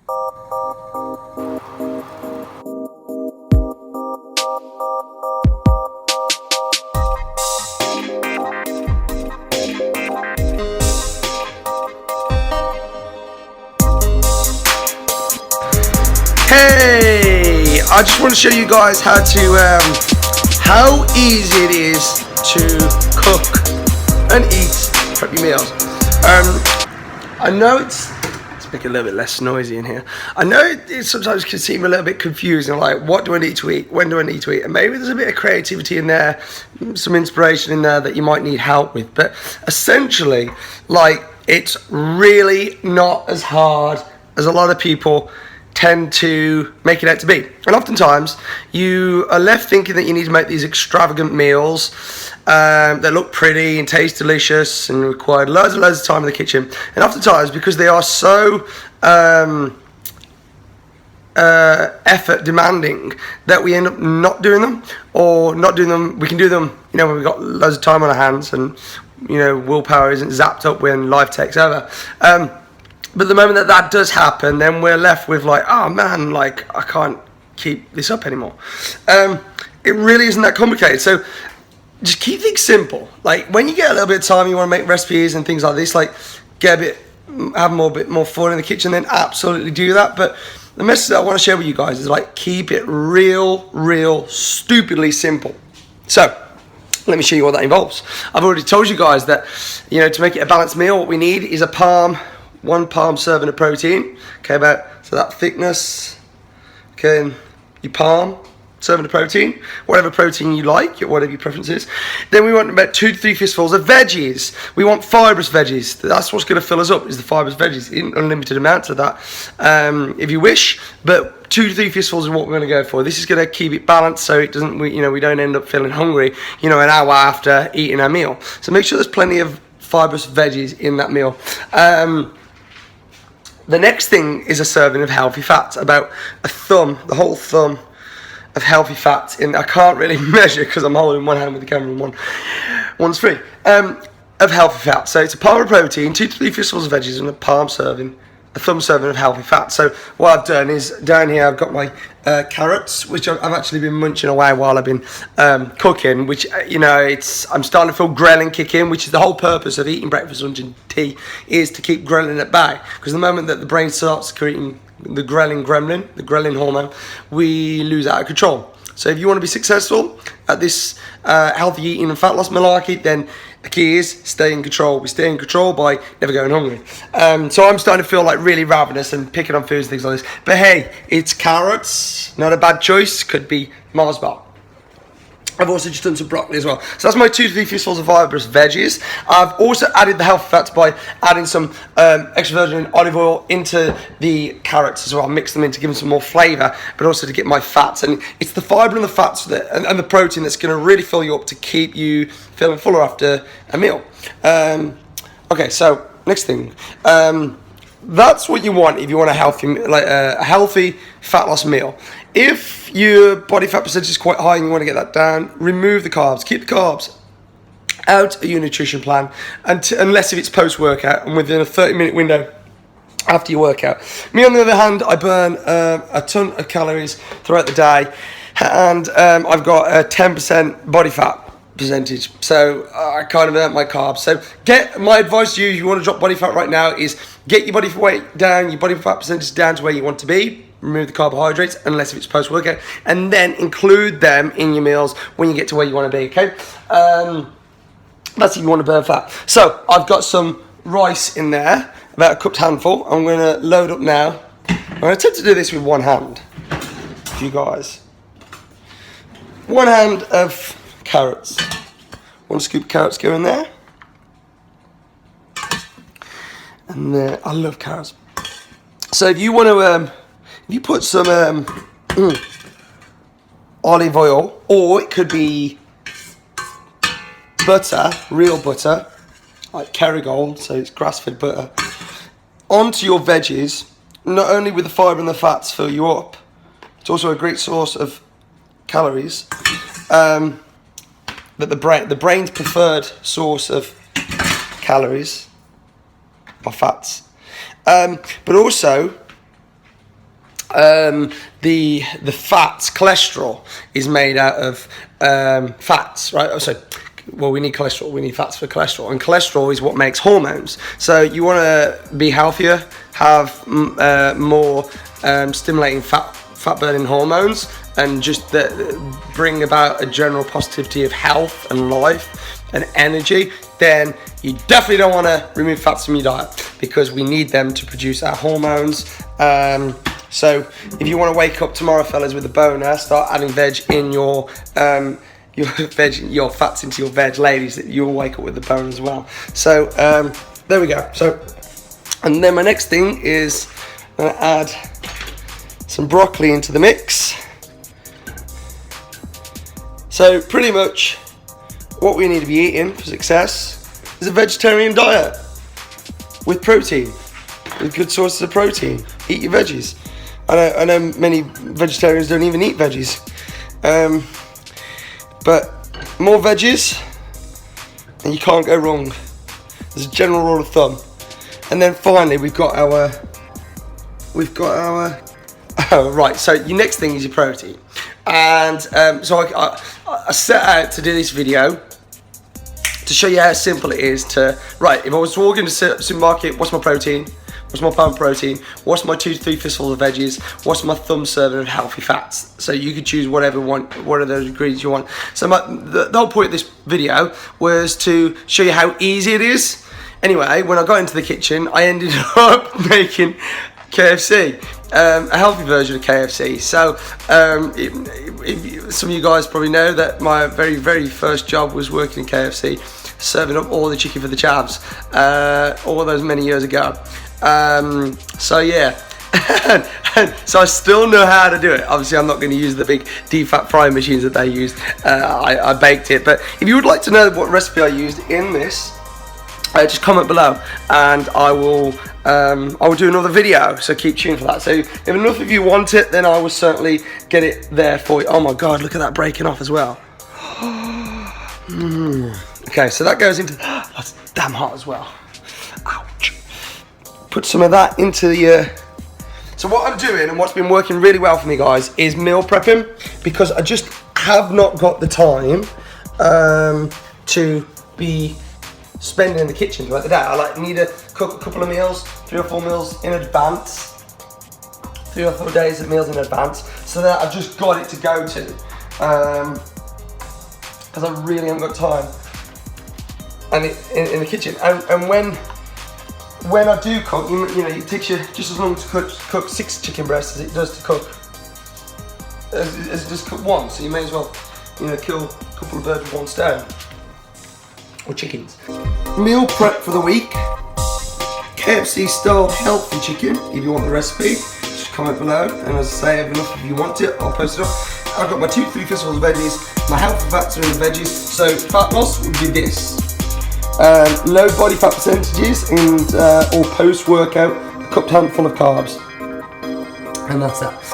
Hey, I just want to show you guys how easy it is to cook and eat preppy meals. I know it's make it a little bit less noisy in here. I know it sometimes can seem a little bit confusing, like what do I need to eat, when do I need to eat, and maybe there's a bit of creativity in there, some inspiration in there that you might need help with, but essentially, like, it's really not as hard as a lot of people tend to make it out to be. And oftentimes you are left thinking that you need to make these extravagant meals that look pretty and taste delicious and require loads and loads of time in the kitchen. And oftentimes, because they are so effort demanding, that we end up not doing them, or not doing them. We can do them, when we've got loads of time on our hands and willpower isn't zapped up when life takes over. But the moment that does happen, then we're left with like, oh man, like I can't keep this up anymore. It really isn't that complicated. So just keep things simple. Like when you get a little bit of time, you want to make recipes and things like this, like have a bit more fun in the kitchen, then absolutely do that. But the message that I want to share with you guys is like, keep it real stupidly simple. So let me show you what that involves. I've already told you guys that, to make it a balanced meal, what we need is one palm serving of protein, okay, so that thickness, okay, and your palm serving of protein, whatever protein you like, whatever your preference is. Then we want about 2 to 3 fistfuls of veggies. We want fibrous veggies. That's what's going to fill us up, is the fibrous veggies, in unlimited amounts of that, if you wish, but 2 to 3 fistfuls is what we're going to go for. This is going to keep it balanced, so it doesn't, we don't end up feeling hungry, an hour after eating our meal. So make sure there's plenty of fibrous veggies in that meal. The next thing is a serving of healthy fats, about the whole thumb of healthy fats. I can't really measure because I'm holding one hand with the camera and one's free. Of healthy fats. So it's a palm of protein, 2 to 3 fistfuls of veggies, and a thumb serving of healthy fats. So what I've done is, down here I've got my carrots, which I've actually been munching away while I've been cooking, which, I'm starting to feel ghrelin kick in, which is the whole purpose of eating breakfast, lunch and tea, is to keep ghrelin at bay. Because the moment that the brain starts creating the ghrelin hormone, we lose out of control. So if you want to be successful at this healthy eating and fat loss malarkey, then the key is stay in control. We stay in control by never going hungry. So I'm starting to feel like really ravenous and picking on foods and things like this. But hey, it's carrots, not a bad choice. Could be Mars bar. I've also just done some broccoli as well. So that's my 2 to 3 fistfuls of fibrous veggies. I've also added the healthy fats by adding some extra virgin olive oil into the carrots as well. Mix them in to give them some more flavour, but also to get my fats. And it's the fibre and the fats and the protein that's going to really fill you up to keep you feeling fuller after a meal. Okay, so next thing. That's what you want if you want a healthy fat loss meal. If your body fat percentage is quite high and you want to get that down, remove the carbs. Keep the carbs out of your nutrition plan, unless if it's post-workout and within a 30-minute window after your workout. Me, on the other hand, I burn a ton of calories throughout the day, and I've got a 10% body fat percentage, so I kind of earn my carbs. So my advice to you, if you want to drop body fat right now, is get your body weight down, your body fat percentage down to where you want to be. Remove the carbohydrates, unless if it's post-workout, and then include them in your meals when you get to where you want to be, okay? That's if you want to burn fat. So I've got some rice in there, about a cupped handful. I'm going to load up now. I'm going to attempt to do this with one hand for you guys. 1 hand of carrots. 1 scoop of carrots go in there. And I love carrots. So if you want to, if you put some olive oil, or it could be butter, real butter, like Kerrygold, so it's grass-fed butter, onto your veggies, not only with the fibre and the fats fill you up, it's also a great source of calories. But the brain's preferred source of calories are fats. But also, the fats, cholesterol, is made out of fats, right? So, well, we need cholesterol, we need fats for cholesterol, and cholesterol is what makes hormones. So you want to be healthier, have more stimulating fat burning hormones, and just bring about a general positivity of health and life and energy, then you definitely don't want to remove fats from your diet, because we need them to produce our hormones. So if you want to wake up tomorrow, fellas, with a boner, start adding veg in your fats into your veg. Ladies, you'll wake up with the bone as well. So there we go. So, and then my next thing is I'm going to add some broccoli into the mix. So pretty much what we need to be eating for success is a vegetarian diet with protein, with good sources of protein. Eat your veggies. I know many vegetarians don't even eat veggies, but more veggies and you can't go wrong. There's a general rule of thumb. And then finally we've got our right, so your next thing is your protein. And so I set out to do this video to show you how simple it is to, right, if I was walking to the supermarket, what's my protein? What's my pound protein? What's my 2 to 3 fistfuls of veggies? What's my thumb serving of healthy fats? So you could choose what of those ingredients you want. So the whole point of this video was to show you how easy it is. Anyway, when I got into the kitchen, I ended up making KFC, a healthy version of KFC. So some of you guys probably know that my very, very first job was working in KFC, serving up all the chicken for the chavs, all those many years ago. So yeah, so I still know how to do it. Obviously I'm not going to use the big deep fat frying machines that they used. I baked it, but if you would like to know what recipe I used in this, just comment below and I will do another video, so keep tuned for that. So if enough of you want it, then I will certainly get it there for you. Oh my god, look at that breaking off as well. Okay, so that goes into, that's damn hot as well. Ouch. Put some of that into the so what I'm doing and what's been working really well for me, guys, is meal prepping, because I just have not got the time to be spending in the kitchen throughout the day. I need to cook a couple of meals, 3 or 4 meals in advance, 3 or 4 days of meals in advance, so that I've just got it to go to, because I really haven't got time and in the kitchen. And when I do cook, you know, it takes you just as long to cook 6 chicken breasts as it does to cook as just cook 1. So you may as well, you know, kill a couple of birds with 1 stone. Or chickens. Meal prep for the week. KFC style healthy chicken. If you want the recipe, just comment below. And as I say, if enough of you want it, I'll post it up. I've got my 2 to 3 fistfuls of veggies. My healthy fats are in the veggies. So fat loss would be this. Low body fat percentages and or post workout, a cupped handful of carbs. And that's that.